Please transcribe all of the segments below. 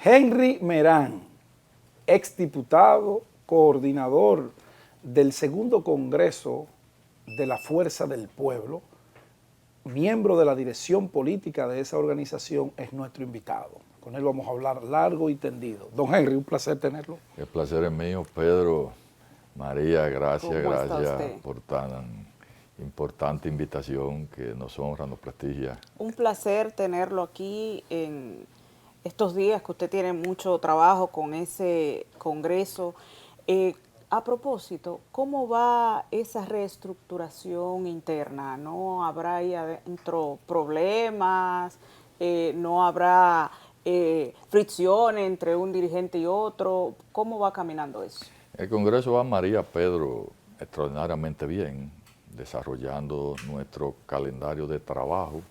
Henry Merán, exdiputado, coordinador del segundo Congreso de la Fuerza del Pueblo, miembro de la dirección política de esa organización, es nuestro invitado. Con él vamos a hablar largo y tendido. Don Henry, un placer tenerlo. El placer es mío, Pedro. María, gracias por tan importante invitación que nos honra, nos prestigia. Un placer tenerlo aquí en estos días que usted tiene mucho trabajo con ese congreso. A propósito, ¿cómo va esa reestructuración interna? ¿No habrá ahí adentro problemas? ¿No habrá fricción entre un dirigente y otro? ¿Cómo va caminando eso? El Congreso va, María, Pedro, extraordinariamente bien, desarrollando nuestro calendario de trabajo,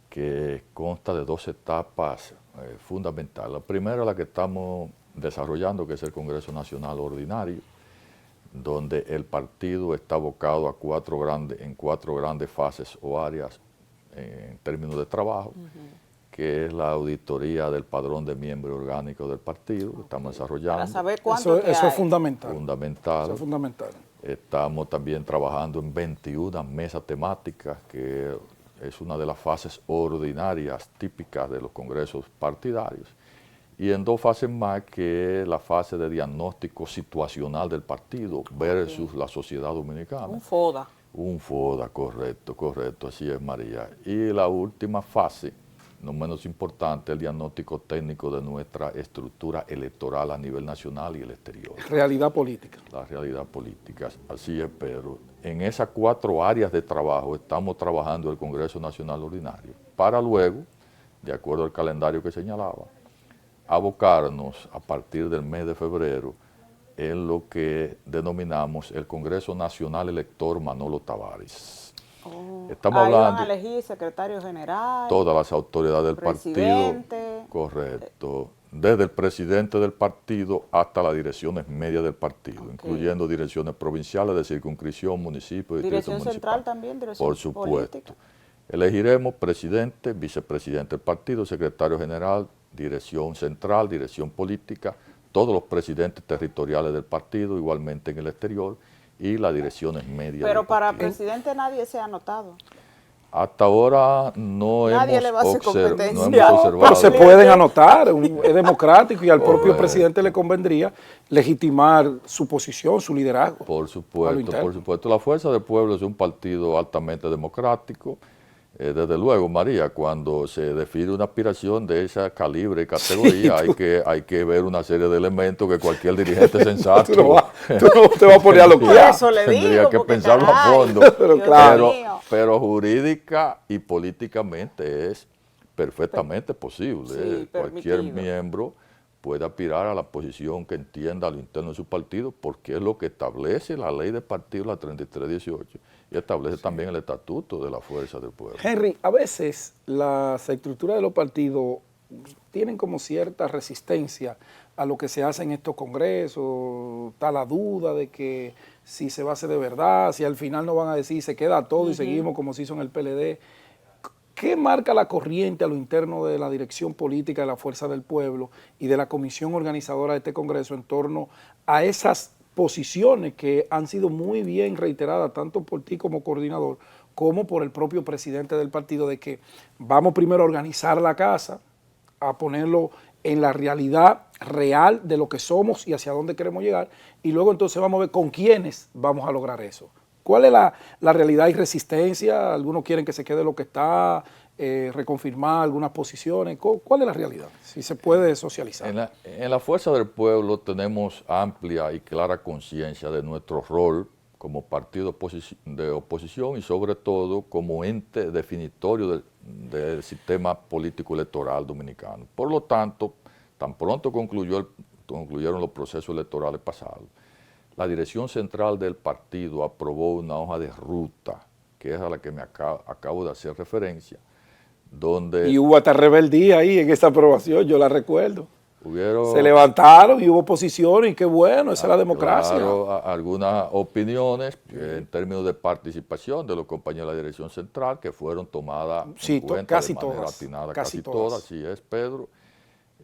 que consta de 2 etapas fundamentales. La primera, la que estamos desarrollando, que es el Congreso Nacional Ordinario, donde el partido está abocado a 4 grandes fases o áreas en términos de trabajo, que es la auditoría del padrón de miembros orgánicos del partido, que estamos desarrollando. Para saber cuánto Eso es fundamental. Eso es fundamental. Estamos también trabajando en 21 mesas temáticas, que es una de las fases ordinarias típicas de los congresos partidarios, y en 2 fases más, que es la fase de diagnóstico situacional del partido versus la sociedad dominicana. Un FODA. Un FODA, correcto, así es, María. Y la última fase, no menos importante, el diagnóstico técnico de nuestra estructura electoral a nivel nacional y el exterior. Realidad política. La realidad política, así es, Pedro. En esas 4 áreas de trabajo estamos trabajando el Congreso Nacional Ordinario, para luego, de acuerdo al calendario que señalaba, abocarnos a partir del mes de febrero en lo que denominamos el Congreso Nacional Elector Manolo Tavares. Estamos hablando, van a elegir secretario general, todas las autoridades del presidente, partido, correcto, desde el presidente del partido hasta las direcciones medias del partido, incluyendo direcciones provinciales de circunscripción, municipios, dirección central también, dirección por supuesto. Política. Elegiremos presidente, vicepresidente del partido, secretario general, dirección central, dirección política, todos los presidentes territoriales del partido, igualmente en el exterior, y las direcciones medias. Pero para presidente nadie se ha anotado. Hasta ahora no nadie hemos, le va a hacer competencia. No, observado. pero se pueden anotar, es democrático, y al propio presidente le convendría legitimar su posición, su liderazgo. Por supuesto. La Fuerza del Pueblo es un partido altamente democrático. Desde luego, María, cuando se define una aspiración de esa calibre y categoría, hay que ver una serie de elementos que cualquier dirigente sensato tú no te vas a poner a lo que eso le digo, tendría que pensarlo a fondo. Pero jurídica y políticamente es perfectamente posible. Sí, cualquier miembro puede aspirar a la posición que entienda a lo interno de su partido, porque es lo que establece la ley de partido, la 3318, y establece también el estatuto de la Fuerza del Pueblo. Henry, a veces las estructuras de los partidos tienen como cierta resistencia a lo que se hace en estos congresos, está la duda de que si se va a hacer de verdad, si al final no van a decir se queda todo y seguimos como se hizo en el PLD. ¿Qué marca la corriente a lo interno de la dirección política de la Fuerza del Pueblo y de la comisión organizadora de este congreso en torno a esas posiciones que han sido muy bien reiteradas tanto por ti como coordinador como por el propio presidente del partido, de que vamos primero a organizar la casa, a ponerlo en la realidad real de lo que somos y hacia dónde queremos llegar, y luego entonces vamos a ver con quiénes vamos a lograr eso? ¿Cuál es la realidad y resistencia? Algunos quieren que se quede lo que está, reconfirmar algunas posiciones. ¿Cuál es la realidad? Si se puede socializar. En la Fuerza del Pueblo tenemos amplia y clara conciencia de nuestro rol como partido de oposición y sobre todo como ente definitorio del sistema político electoral dominicano. Por lo tanto, tan pronto concluyeron los procesos electorales pasados, la dirección central del partido aprobó una hoja de ruta, que es a la que me acabo de hacer referencia, donde... Y hubo hasta rebeldía ahí en esa aprobación, yo la recuerdo. Se levantaron y hubo oposiciones, y qué bueno, esa es la democracia. Claro, algunas opiniones en términos de participación de los compañeros de la dirección central que fueron tomadas en cuenta de manera atinada, casi todas, así es, Pedro.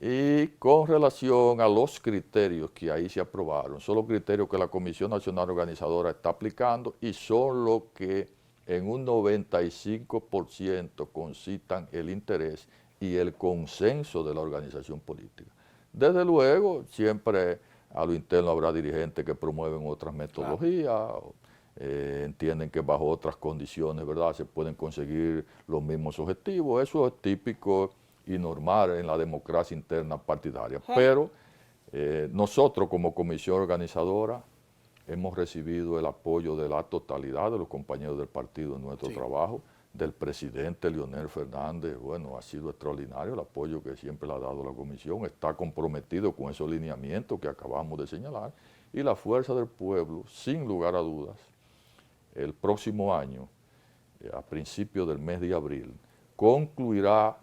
Y con relación a los criterios que ahí se aprobaron, son los criterios que la Comisión Nacional Organizadora está aplicando y son los que en un 95% concitan el interés y el consenso de la organización política. Desde luego, siempre a lo interno habrá dirigentes que promueven otras metodologías, claro. Entienden que bajo otras condiciones, ¿verdad?, se pueden conseguir los mismos objetivos. Eso es típico y normal en la democracia interna partidaria. Pero nosotros como comisión organizadora hemos recibido el apoyo de la totalidad de los compañeros del partido en nuestro trabajo, del presidente Leonel Fernández. Bueno, ha sido extraordinario el apoyo que siempre le ha dado la comisión, está comprometido con esos lineamientos que acabamos de señalar, y la Fuerza del Pueblo, sin lugar a dudas, el próximo año, a principios del mes de abril, concluirá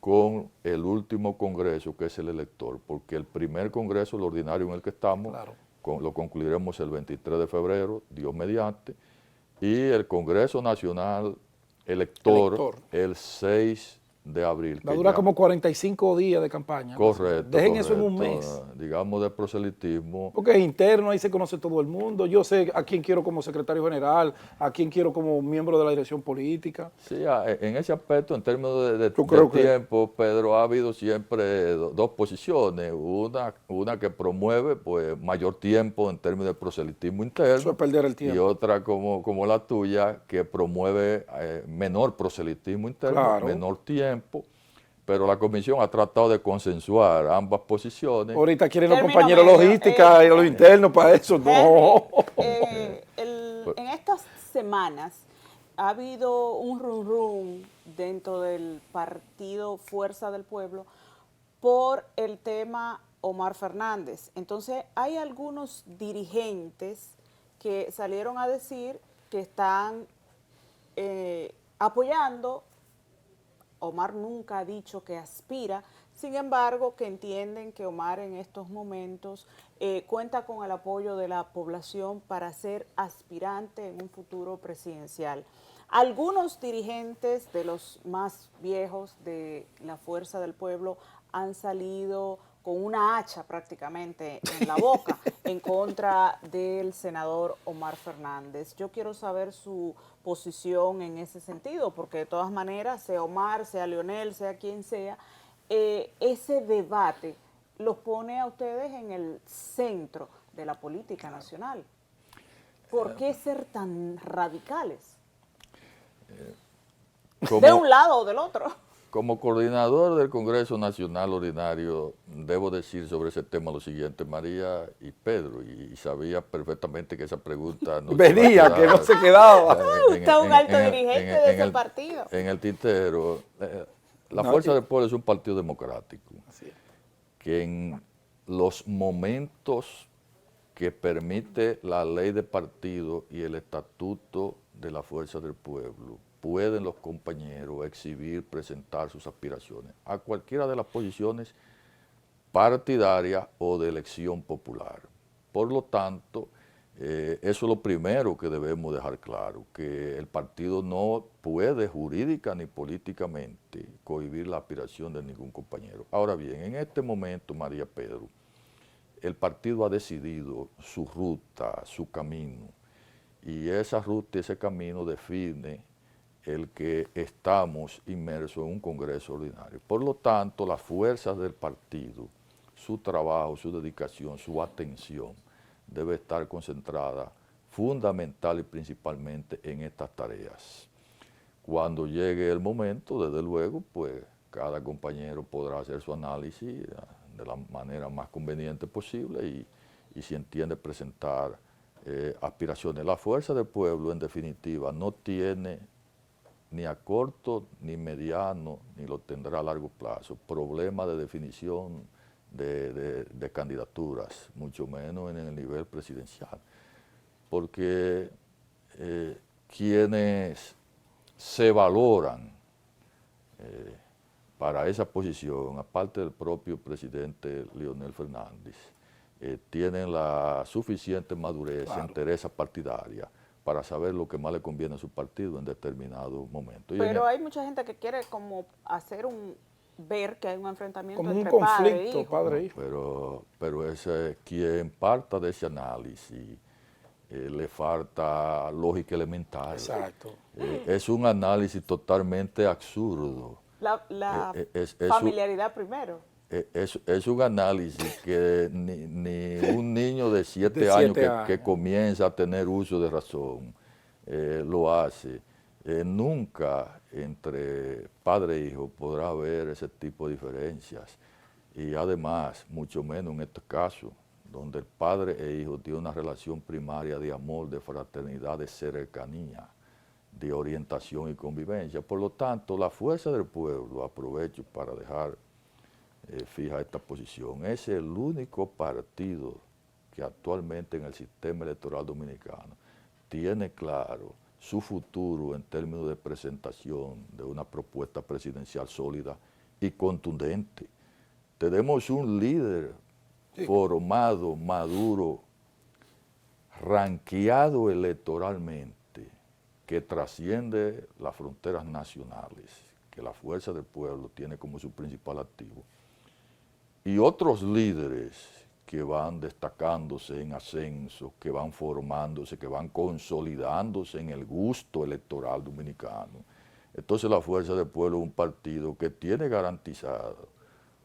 con el último congreso, que es el elector, porque el primer congreso, el ordinario en el que estamos, lo concluiremos el 23 de febrero, Dios mediante, y el Congreso Nacional elector. El 6 de abril. Va a durar como 45 días de campaña. Correcto. Dejen eso en un mes. Digamos de proselitismo. Porque es interno, ahí se conoce todo el mundo. Yo sé a quién quiero como secretario general, a quién quiero como miembro de la dirección política. Sí, en ese aspecto, en términos de tiempo, Pedro, ha habido siempre dos posiciones. Una que promueve pues mayor tiempo en términos de proselitismo interno. Eso es perder el tiempo. Y otra como la tuya, que promueve menor proselitismo interno, menor tiempo. Pero la comisión ha tratado de consensuar ambas posiciones. Ahorita quieren los compañeros logística y los internos para eso. No. En estas semanas ha habido un rum dentro del partido Fuerza del Pueblo por el tema Omar Fernández. Entonces hay algunos dirigentes que salieron a decir que están apoyando. Omar nunca ha dicho que aspira, sin embargo, que entienden que Omar en estos momentos cuenta con el apoyo de la población para ser aspirante en un futuro presidencial. Algunos dirigentes de los más viejos de la Fuerza del Pueblo han salido con una hacha prácticamente en la boca en contra del senador Omar Fernández. Yo quiero saber su posición en ese sentido, porque de todas maneras, sea Omar, sea Leonel, sea quien sea, ese debate los pone a ustedes en el centro de la política nacional. ¿Por qué ser tan radicales? ¿De un lado o del otro? Como coordinador del Congreso Nacional Ordinario, debo decir sobre ese tema lo siguiente, María y Pedro, y sabía perfectamente que esa pregunta no venía, que no se quedaba. Usted es un alto dirigente de ese partido. En el tintero, la Fuerza del Pueblo es un partido democrático, que en los momentos que permite la ley de partido y el estatuto de la Fuerza del Pueblo, pueden los compañeros exhibir, presentar sus aspiraciones a cualquiera de las posiciones partidarias o de elección popular. Por lo tanto, eso es lo primero que debemos dejar claro, que el partido no puede jurídica ni políticamente cohibir la aspiración de ningún compañero. Ahora bien, en este momento, María Pedro, el partido ha decidido su ruta, su camino, y esa ruta y ese camino define el que estamos inmersos en un Congreso ordinario. Por lo tanto, las fuerzas del partido, su trabajo, su dedicación, su atención, debe estar concentrada fundamental y principalmente en estas tareas. Cuando llegue el momento, desde luego, pues cada compañero podrá hacer su análisis de la manera más conveniente posible y si entiende presentar aspiraciones. La Fuerza del Pueblo, en definitiva, no tiene ni a corto, ni mediano, ni lo tendrá a largo plazo, problema de definición de candidaturas, mucho menos en el nivel presidencial. Porque quienes se valoran para esa posición, aparte del propio presidente Leonel Fernández, tienen la suficiente madurez, entereza partidaria, para saber lo que más le conviene a su partido en determinado momento. Pero hay mucha gente que quiere como hacer un ver que hay un enfrentamiento como un entre padre e conflicto, hijo. padre e No, hijo. pero ese, quien parta de ese análisis le falta lógica elemental. Exacto. Es un análisis totalmente absurdo. La Es un, familiaridad primero. es un análisis que ni un niño de De 7 años 7 que años. comienza a tener uso de razón lo hace. Nunca entre padre e hijo podrá haber ese tipo de diferencias. Y además, mucho menos en este caso, donde el padre e hijo tienen una relación primaria de amor, de fraternidad, de cercanía, de orientación y convivencia. Por lo tanto, la fuerza del pueblo, aprovecho para dejar fija esta posición, es el único partido que actualmente en el sistema electoral dominicano tiene claro su futuro en términos de presentación de una propuesta presidencial sólida y contundente. Tenemos un líder formado, maduro, ranqueado electoralmente, que trasciende las fronteras nacionales, que la fuerza del pueblo tiene como su principal activo, y otros líderes que van destacándose en ascenso, que van formándose, que van consolidándose en el gusto electoral dominicano. Entonces la Fuerza del Pueblo es un partido que tiene garantizado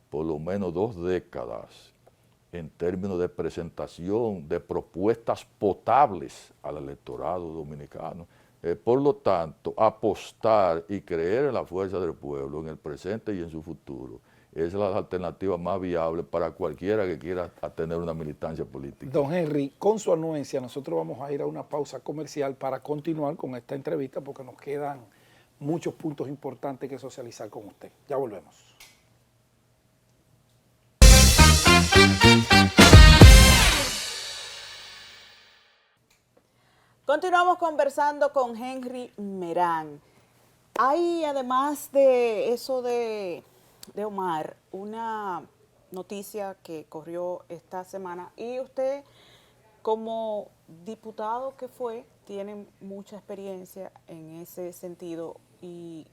por lo menos 2 décadas en términos de presentación de propuestas potables al electorado dominicano. Por lo tanto, apostar y creer en la fuerza del pueblo, en el presente y en su futuro, es la alternativa más viable para cualquiera que quiera tener una militancia política. Don Henry, con su anuencia, nosotros vamos a ir a una pausa comercial para continuar con esta entrevista porque nos quedan muchos puntos importantes que socializar con usted. Ya volvemos. Continuamos conversando con Henry Merán. Hay, además de eso de Omar, una noticia que corrió esta semana y usted, como diputado que fue, tiene mucha experiencia en ese sentido y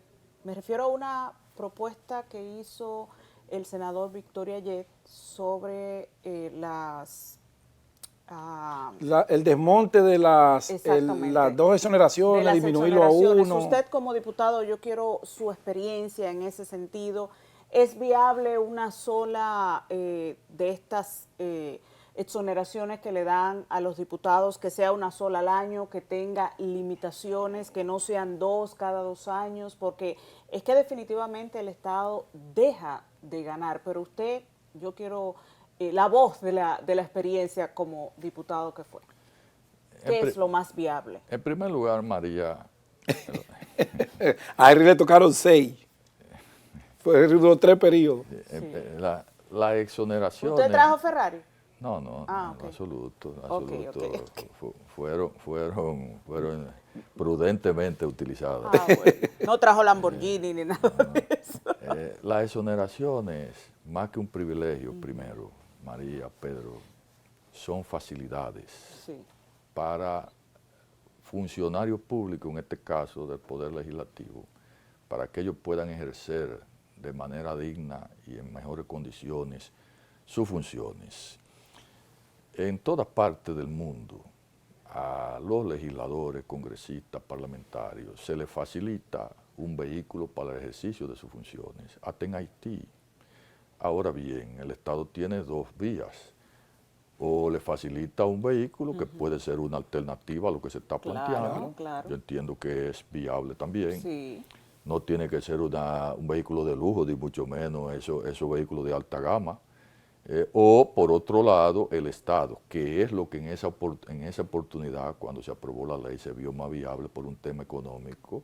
me refiero a una propuesta que hizo el senador Victoria Yet sobre El desmonte de las 2 exoneraciones, de las disminuirlo a exoneraciones. 1. Usted como diputado, yo quiero su experiencia en ese sentido. ¿Es viable una sola de estas exoneraciones que le dan a los diputados, que sea una sola al año, que tenga limitaciones, que no sean 2 cada 2 años? Porque es que definitivamente el Estado deja de ganar, pero usted, yo quiero la voz de la experiencia como diputado que fue. ¿Qué es lo más viable? En primer lugar, María, A Henry le tocaron 6. Fueron 3 periodos. la exoneración... ¿Usted trajo Ferrari? No, no, Ah, no, okay. absoluto. Okay. Fueron prudentemente utilizadas. Bueno. No trajo Lamborghini ni nada de eso. Las exoneraciones, más que un privilegio, primero, María, Pedro, son facilidades para funcionarios públicos, en este caso del Poder Legislativo, para que ellos puedan ejercer de manera digna y en mejores condiciones sus funciones. En todas partes del mundo, a los legisladores, congresistas, parlamentarios, se les facilita un vehículo para el ejercicio de sus funciones, hasta en Haití. Ahora bien, el Estado tiene 2 vías. O le facilita un vehículo, que puede ser una alternativa a lo que se está planteando. Claro. Yo entiendo que es viable también. Sí. No tiene que ser un vehículo de lujo, ni mucho menos esos vehículos de alta gama. O, por otro lado, el Estado, que es lo que en esa oportunidad, cuando se aprobó la ley, se vio más viable por un tema económico,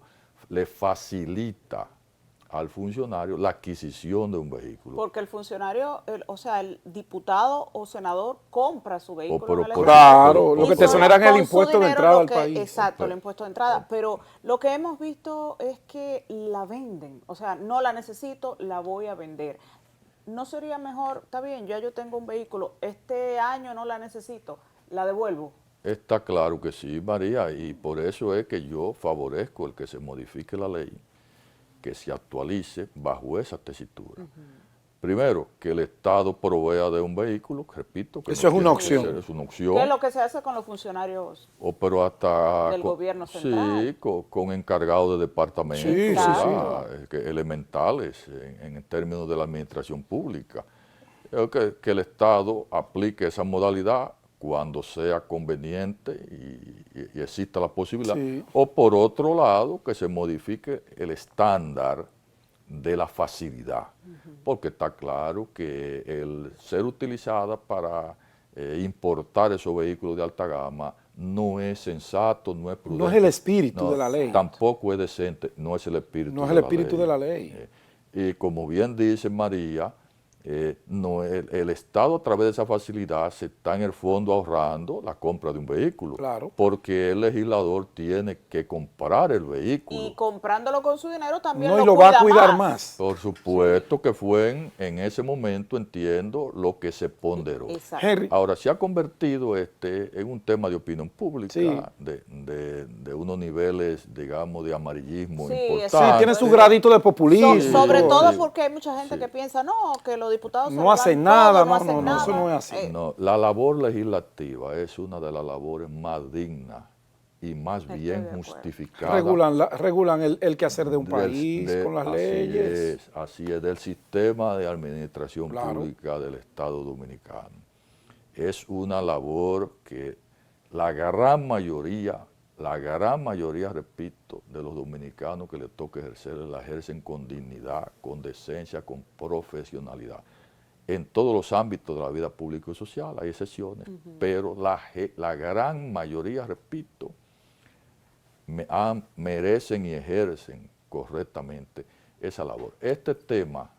le facilita al funcionario la adquisición de un vehículo. Porque el funcionario, el diputado o senador compra su vehículo. Claro, lo que te exoneran es el impuesto de entrada al país. Exacto, el impuesto de entrada. Pero lo que hemos visto es que la venden. O sea, no la necesito, la voy a vender. ¿No sería mejor, está bien, ya yo tengo un vehículo, este año no la necesito, la devuelvo? Está claro que sí, María, y por eso es que yo favorezco el que se modifique la ley que se actualice bajo esa tesitura. Primero, que el Estado provea de un vehículo, repito. Que eso no es una tiene que opción. ser, es una opción. ¿Qué es lo que se hace con los funcionarios Pero hasta del gobierno central? Sí, con encargados de departamentos, Sí, ¿verdad? Elementales en términos de la administración pública. Que el Estado aplique esa modalidad cuando sea conveniente y exista la posibilidad. Sí. O por otro lado, que se modifique el estándar de la facilidad, porque está claro que el ser utilizada para importar esos vehículos de alta gama no es sensato, no es prudente. No es el espíritu no, de la ley. Tampoco es decente, no es el espíritu No es de el la espíritu ley. de la ley. Y como bien dice María, no, el Estado a través de esa facilidad se está en el fondo ahorrando la compra de un vehículo. Claro. Porque el legislador tiene que comprar el vehículo. Y comprándolo con su dinero también No, y lo lo va a cuida cuidar más. Por supuesto que fue en ese momento, entiendo, lo que se ponderó. Exacto. Henry, Ahora, se ha convertido en un tema de opinión pública, Sí. de unos niveles, digamos, de amarillismo Sí, importantes. sí, tiene su gradito de populismo. Sobre todo sí. porque hay mucha gente que piensa, no, que los diputados No hacen nada, no, eso no es así. No, la labor legislativa es una de las labores más dignas y más Estoy de bien acuerdo. justificadas. Regulan el quehacer de un país con las leyes. Así es, del sistema de administración Claro. pública del Estado Dominicano. Es una labor que la gran mayoría, repito, de los dominicanos que le toca ejercer, la ejercen con dignidad, con decencia, con profesionalidad. En todos los ámbitos de la vida pública y social, hay excepciones, pero la gran mayoría, repito, merecen y ejercen correctamente esa labor. Este tema,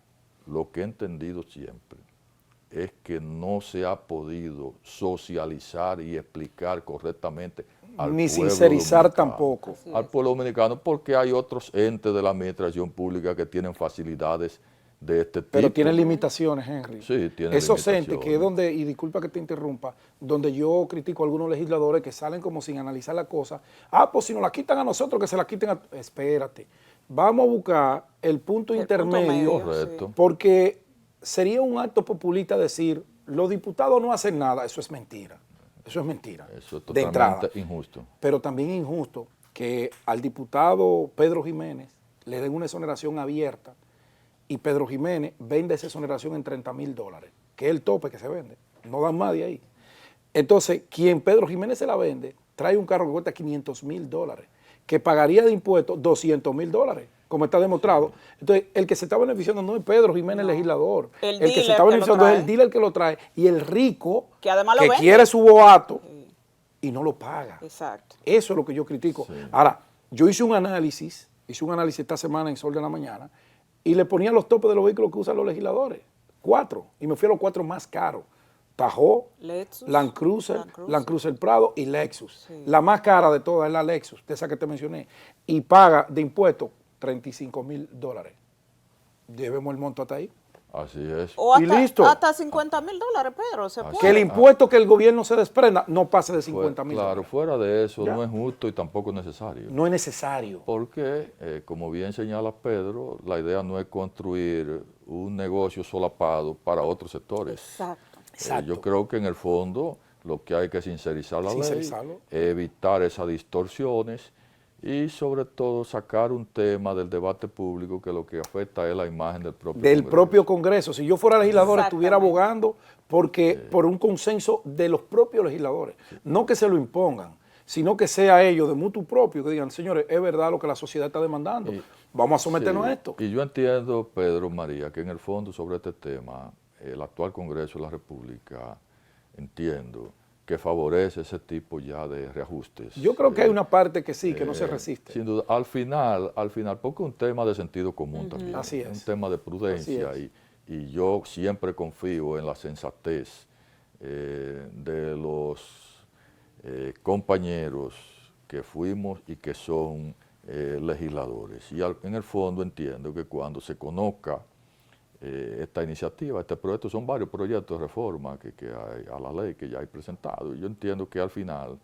lo que he entendido siempre, es que no se ha podido socializar y explicar correctamente al Ni pueblo sincerizar dominicano, tampoco. al pueblo dominicano, porque hay otros entes de la administración pública que tienen facilidades de este tipo. Pero tienen limitaciones, Henry. Sí, tienen Esos entes, limitaciones. que es donde, y disculpa que te interrumpa, donde yo critico a algunos legisladores que salen como sin analizar la cosa. Pues si nos la quitan a nosotros, que se la quiten a... Espérate. Vamos a buscar el punto intermedio, Correcto. porque sería un acto populista decir, los diputados no hacen nada. Eso es mentira. Eso es mentira. Eso es de entrada. totalmente injusto. Pero también es injusto que al diputado Pedro Jiménez le den una exoneración abierta y Pedro Jiménez vende esa exoneración en $30,000, que es el tope que se vende. No dan más de ahí. Entonces, quien Pedro Jiménez se la vende, trae un carro que cuesta $500,000, que pagaría de impuestos $200,000, como está demostrado. Entonces, el que se está beneficiando no es Pedro Jiménez, legislador. El El que se dealer está que beneficiando lo es trae. el dealer que lo trae y el rico Que además lo que vende. quiere su boato y no lo paga. Exacto. Eso es lo que yo critico. Ahora, yo hice un análisis esta semana en Sol de la Mañana y le ponía los topes de los vehículos que usan los legisladores. 4. Y me fui a los 4 más caros. Tahoe, Lexus, Land Cruiser Prado y Lexus. Sí. La más cara de todas es la Lexus, de esa que te mencioné. Y paga de impuestos $35,000. Llevemos el monto hasta ahí. Así es. O Y listo. hasta $50,000, Pedro, se Así puede. Que el impuesto que el gobierno se desprenda no pase de Fue- $50,000. Claro, fuera de eso Ya. no es justo y tampoco necesario. No es necesario. Porque, como bien señala Pedro, la idea no es construir un negocio solapado para otros sectores. Exacto. Exacto. Yo creo que en el fondo lo que hay que sincerizar la Sincerizarlo. ley, evitar esas distorsiones y sobre todo sacar un tema del debate público que lo que afecta es la imagen del propio Del Congreso. propio Congreso. Si yo fuera legislador, estuviera Exactamente. abogando por un consenso de los propios legisladores. No que se lo impongan, sino que sea ellos de mutuo propio, que digan, señores, es verdad lo que la sociedad está demandando. Vamos a someternos Sí, a esto. Y yo entiendo, Pedro, María, que en el fondo sobre este tema, el actual Congreso de la República, entiendo que favorece ese tipo ya de reajustes. Yo creo que hay una parte que sí, que no se resiste. Sin duda, al final, porque es un tema de sentido común también. Así es. Un tema de prudencia Así y yo siempre confío en la sensatez de los compañeros que fuimos y que son legisladores. Y en el fondo entiendo que cuando se conozca esta iniciativa, este proyecto, son varios proyectos de reforma que hay a la ley que ya hay presentado. Y yo entiendo que al final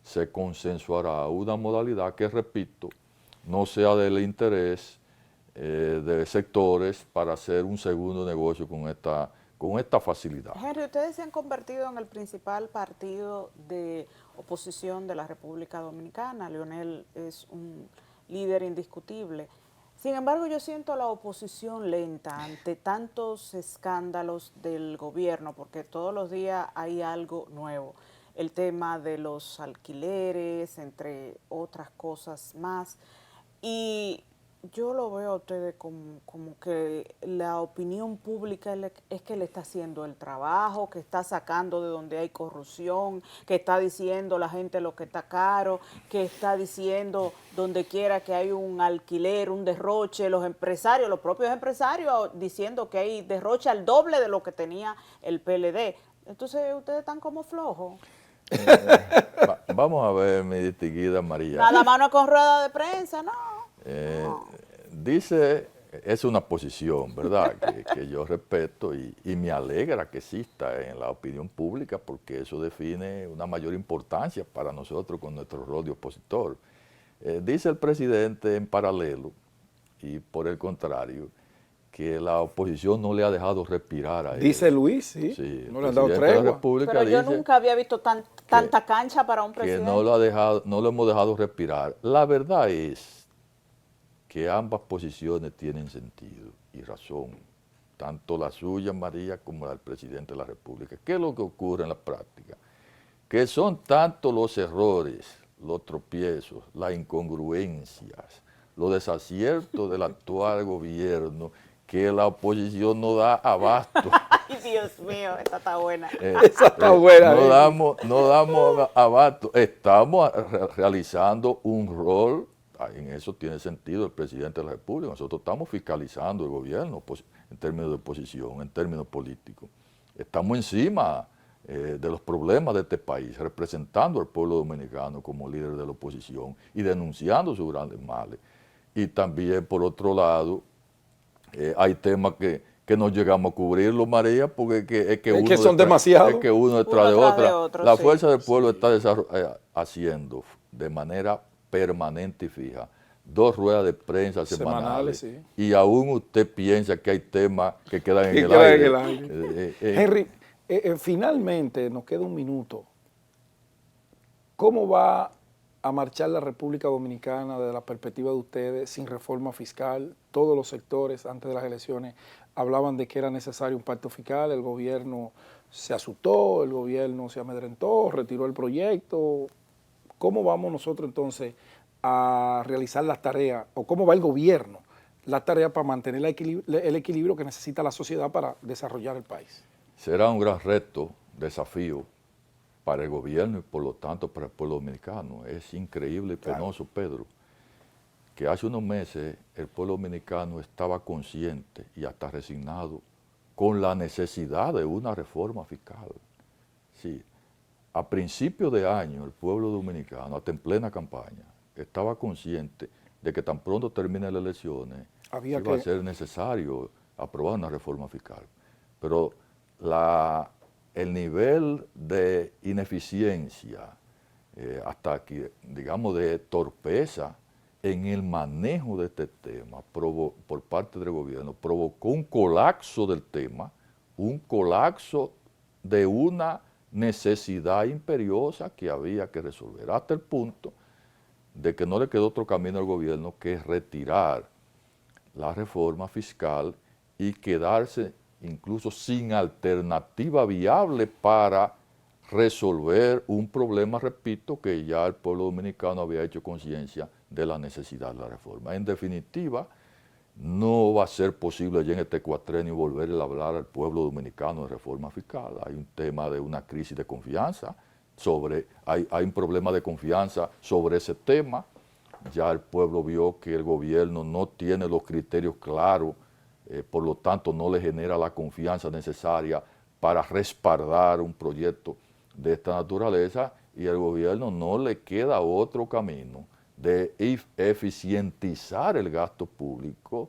se consensuará una modalidad que, repito, no sea del interés de sectores para hacer un segundo negocio con esta facilidad. Henry, ustedes se han convertido en el principal partido de oposición de la República Dominicana. Leonel es un líder indiscutible. Sin embargo, yo siento la oposición lenta ante tantos escándalos del gobierno, porque todos los días hay algo nuevo. El tema de los alquileres, entre otras cosas más. Y yo lo veo a ustedes como que la opinión pública es que le está haciendo el trabajo, que está sacando de donde hay corrupción, que está diciendo a la gente lo que está caro, que está diciendo donde quiera que hay un alquiler, un derroche, los empresarios, los propios empresarios diciendo que hay derroche al doble de lo que tenía el PLD. Entonces ustedes están como flojos. Vamos a ver, mi distinguida María. Nada más con rueda de prensa, ¿no? Dice, es una posición, ¿verdad?, que yo respeto y me alegra que exista en la opinión pública porque eso define una mayor importancia para nosotros con nuestro rol de opositor. Dice el presidente en paralelo y por el contrario que la oposición no le ha dejado respirar a él. Dice Luis, sí, sí, no le han dado tregua. Pero yo nunca había visto tanta cancha para un presidente. Que no lo hemos dejado respirar. La verdad es que ambas posiciones tienen sentido y razón, tanto la suya, María, como la del presidente de la República. ¿Qué es lo que ocurre en la práctica? Que son tanto los errores, los tropiezos, las incongruencias, los desaciertos del actual gobierno, que la oposición no da abasto. Ay, Dios mío, esta está buena. Esa está buena. No damos abasto. Estamos realizando un rol. En eso tiene sentido el presidente de la República. Nosotros estamos fiscalizando el gobierno en términos de oposición, en términos políticos. Estamos encima de los problemas de este país, representando al pueblo dominicano como líder de la oposición y denunciando sus grandes males. Y también, por otro lado, hay temas que no llegamos a cubrirlo, María, porque es que son demasiados. Es que uno detrás de otra. La fuerza del pueblo está haciendo de manera permanente y fija 2 ruedas de prensa semanales, sí. Y aún usted piensa que hay temas que quedan en el aire. Henry, finalmente nos queda un minuto. ¿Cómo va a marchar la República Dominicana desde la perspectiva de ustedes sin reforma fiscal? Todos los sectores antes de las elecciones hablaban de que era necesario un pacto fiscal, el gobierno se asustó, el gobierno se amedrentó, retiró el proyecto. ¿Cómo vamos nosotros entonces a realizar las tareas, o cómo va el gobierno, la tarea para mantener el equilibrio que necesita la sociedad para desarrollar el país? Será un gran reto, desafío para el gobierno y por lo tanto para el pueblo dominicano. Es increíble y penoso, Pedro, que hace unos meses el pueblo dominicano estaba consciente y hasta resignado con la necesidad de una reforma fiscal. Sí. A principios de año, el pueblo dominicano, hasta en plena campaña, estaba consciente de que tan pronto terminen las elecciones, iba a ser necesario aprobar una reforma fiscal. Pero el nivel de ineficiencia, hasta aquí, digamos, de torpeza en el manejo de este tema por parte del gobierno, provocó un colapso del tema, un colapso de una necesidad imperiosa que había que resolver, hasta el punto de que no le quedó otro camino al gobierno que retirar la reforma fiscal y quedarse incluso sin alternativa viable para resolver un problema, repito, que ya el pueblo dominicano había hecho conciencia de la necesidad de la reforma. En definitiva, no va a ser posible ya en este cuatrenio volver a hablar al pueblo dominicano de reforma fiscal. Hay un tema de una crisis de confianza, hay un problema de confianza sobre ese tema. Ya el pueblo vio que el gobierno no tiene los criterios claros, por lo tanto no le genera la confianza necesaria para respaldar un proyecto de esta naturaleza y al gobierno no le queda otro camino de eficientizar el gasto público,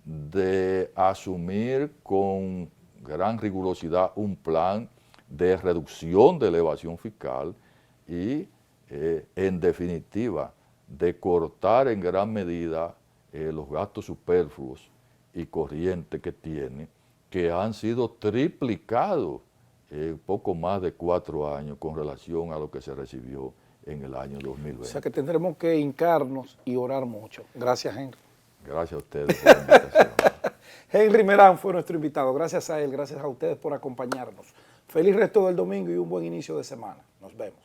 de asumir con gran rigurosidad un plan de reducción de la evasión fiscal y, en definitiva, de cortar en gran medida los gastos superfluos y corrientes que tiene, que han sido triplicados en poco más de 4 años con relación a lo que se recibió en el año 2020. O sea que tendremos que hincarnos y orar mucho. Gracias, Henry. Gracias a ustedes por la invitación. Henry Merán fue nuestro invitado. Gracias a él, gracias a ustedes por acompañarnos. Feliz resto del domingo y un buen inicio de semana. Nos vemos.